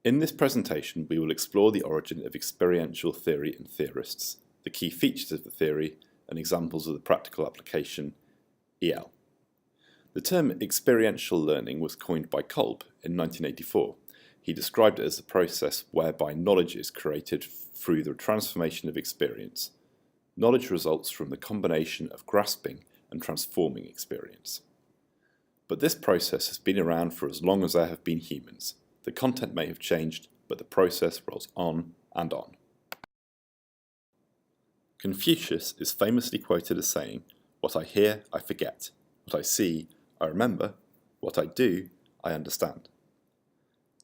In this presentation, we will explore the origin of experiential theory and theorists, the key features of the theory, and examples of the practical application, EL. The term experiential learning was coined by Kolb in 1984. He described it as the process whereby knowledge is created through the transformation of experience. Knowledge results from the combination of grasping and transforming experience. But this process has been around for as long as there have been humans. The content may have changed, but the process rolls on and on. Confucius is famously quoted as saying, "What I hear, I forget. What I see, I remember. What I do, I understand."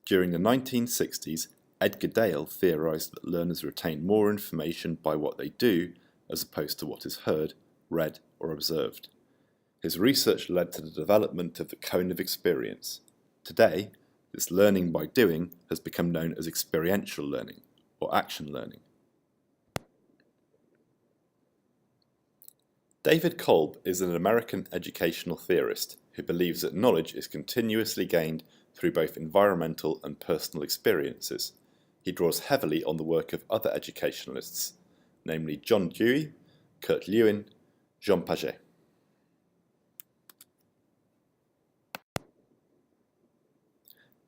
During the 1960s, Edgar Dale theorized that learners retain more information by what they do as opposed to what is heard, read, or observed. His research led to the development of the cone of experience. Today, this learning by doing has become known as experiential learning or action learning. David Kolb is an American educational theorist who believes that knowledge is continuously gained through both environmental and personal experiences. He draws heavily on the work of other educationalists, namely John Dewey, Kurt Lewin, Jean Piaget.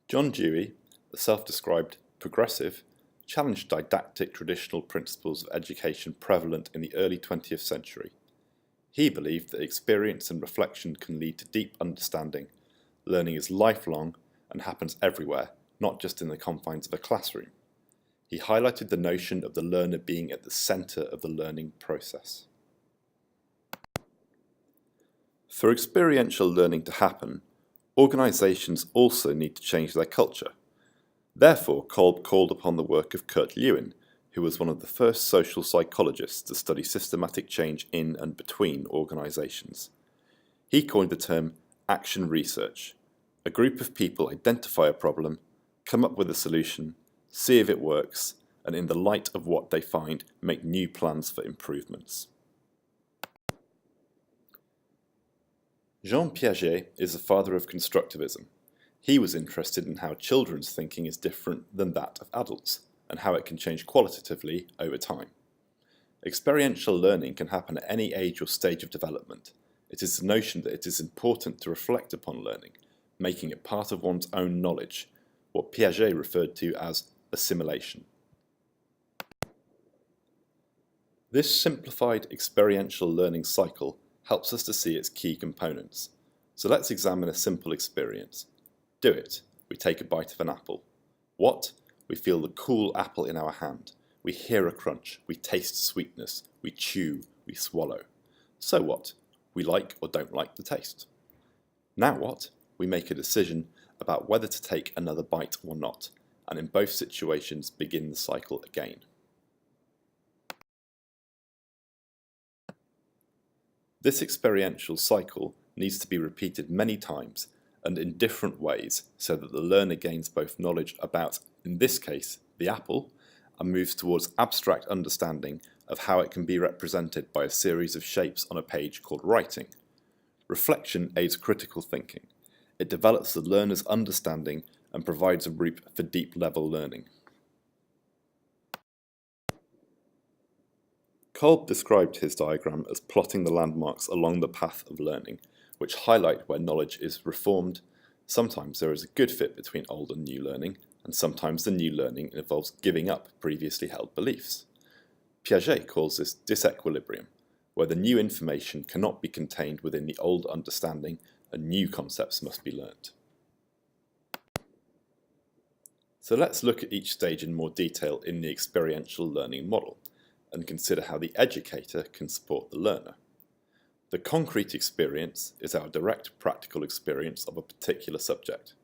John Dewey, a self-described progressive, challenged didactic traditional principles of education prevalent in the early 20th century. He believed that experience and reflection can lead to deep understanding. Learning is lifelong and happens everywhere, not just in the confines of a classroom. He highlighted the notion of the learner being at the center of the learning process. For experiential learning to happen, organizations also need to change their culture. Therefore, Kolb called upon the work of Kurt Lewin, who was one of the first social psychologists to study systematic change in and between organizations. He coined the term action research. A group of people identify a problem, come up with a solution, see if it works, and in the light of what they find, make new plans for improvements. Jean Piaget is the father of constructivism. He was interested in how children's thinking is different than that of adults, and how it can change qualitatively over time. Experiential learning can happen at any age or stage of development. It is the notion that it is important to reflect upon learning, making it part of one's own knowledge, what Piaget referred to as assimilation. This simplified experiential learning cycle helps us to see its key components. So let's examine a simple experience. Do it. We take a bite of an apple. What? We feel the cool apple in our hand. We hear a crunch. We taste sweetness. We chew. We swallow. So what? We like or don't like the taste. Now what? We make a decision about whether to take another bite or not, and in both situations begin the cycle again. This experiential cycle needs to be repeated many times and in different ways so that the learner gains both knowledge about, in this case, the apple, and moves towards abstract understanding of how it can be represented by a series of shapes on a page called writing. Reflection aids critical thinking. It develops the learner's understanding and provides a route for deep-level learning. Kolb described his diagram as plotting the landmarks along the path of learning, which highlight where knowledge is reformed. Sometimes there is a good fit between old and new learning, and sometimes the new learning involves giving up previously held beliefs. Piaget calls this disequilibrium, where the new information cannot be contained within the old understanding and new concepts must be learnt. So let's look at each stage in more detail in the experiential learning model, and consider how the educator can support the learner. The concrete experience is our direct practical experience of a particular subject.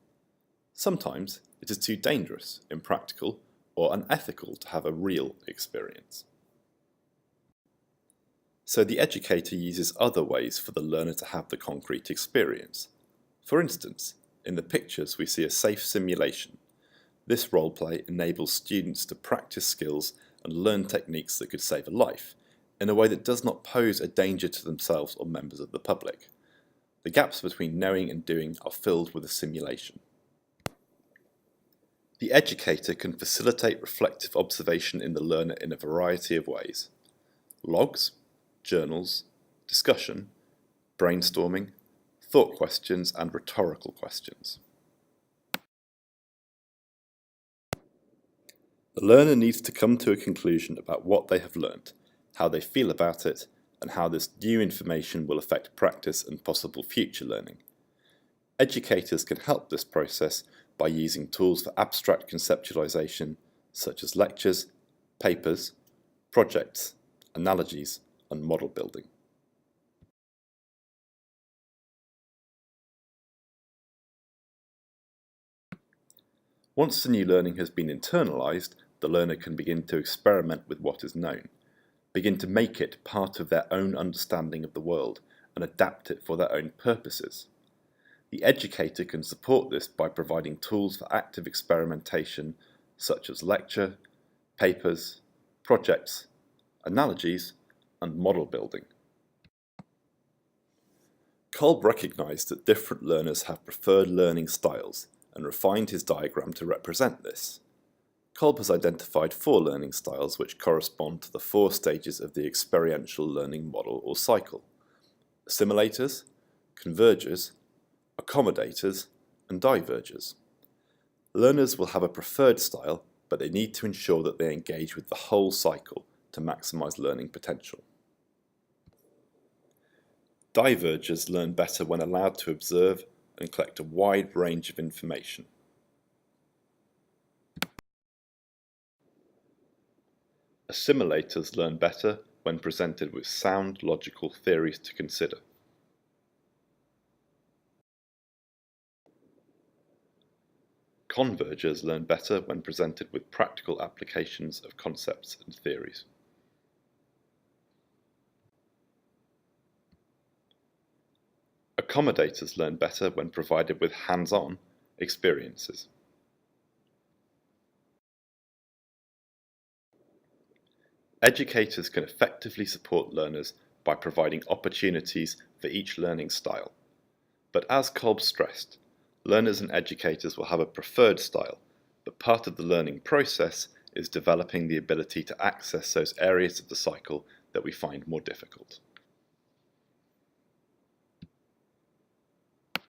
Sometimes it is too dangerous, impractical, or unethical to have a real experience. So the educator uses other ways for the learner to have the concrete experience. For instance, in the pictures we see a safe simulation. This roleplay enables students to practice skills and learn techniques that could save a life, in a way that does not pose a danger to themselves or members of the public. The gaps between knowing and doing are filled with a simulation. The educator can facilitate reflective observation in the learner in a variety of ways: logs, journals, discussion, brainstorming, thought questions, and rhetorical questions. The learner needs to come to a conclusion about what they have learnt, how they feel about it, and how this new information will affect practice and possible future learning. Educators can help this process by using tools for abstract conceptualization such as lectures, papers, projects, analogies, and model building. Once the new learning has been internalized, the learner can begin to experiment with what is known, begin to make it part of their own understanding of the world, and adapt it for their own purposes. The educator can support this by providing tools for active experimentation such as lecture, papers, projects, analogies, and model building. Kolb recognized that different learners have preferred learning styles and refined his diagram to represent this. Kolb has identified 4 learning styles which correspond to the 4 stages of the experiential learning model or cycle: assimilators, convergers, accommodators, and divergers. Learners will have a preferred style, but they need to ensure that they engage with the whole cycle to maximize learning potential. Divergers learn better when allowed to observe and collect a wide range of information. Assimilators learn better when presented with sound logical theories to consider. Convergers learn better when presented with practical applications of concepts and theories. Accommodators learn better when provided with hands-on experiences. Educators can effectively support learners by providing opportunities for each learning style. But as Kolb stressed, learners and educators will have a preferred style, but part of the learning process is developing the ability to access those areas of the cycle that we find more difficult.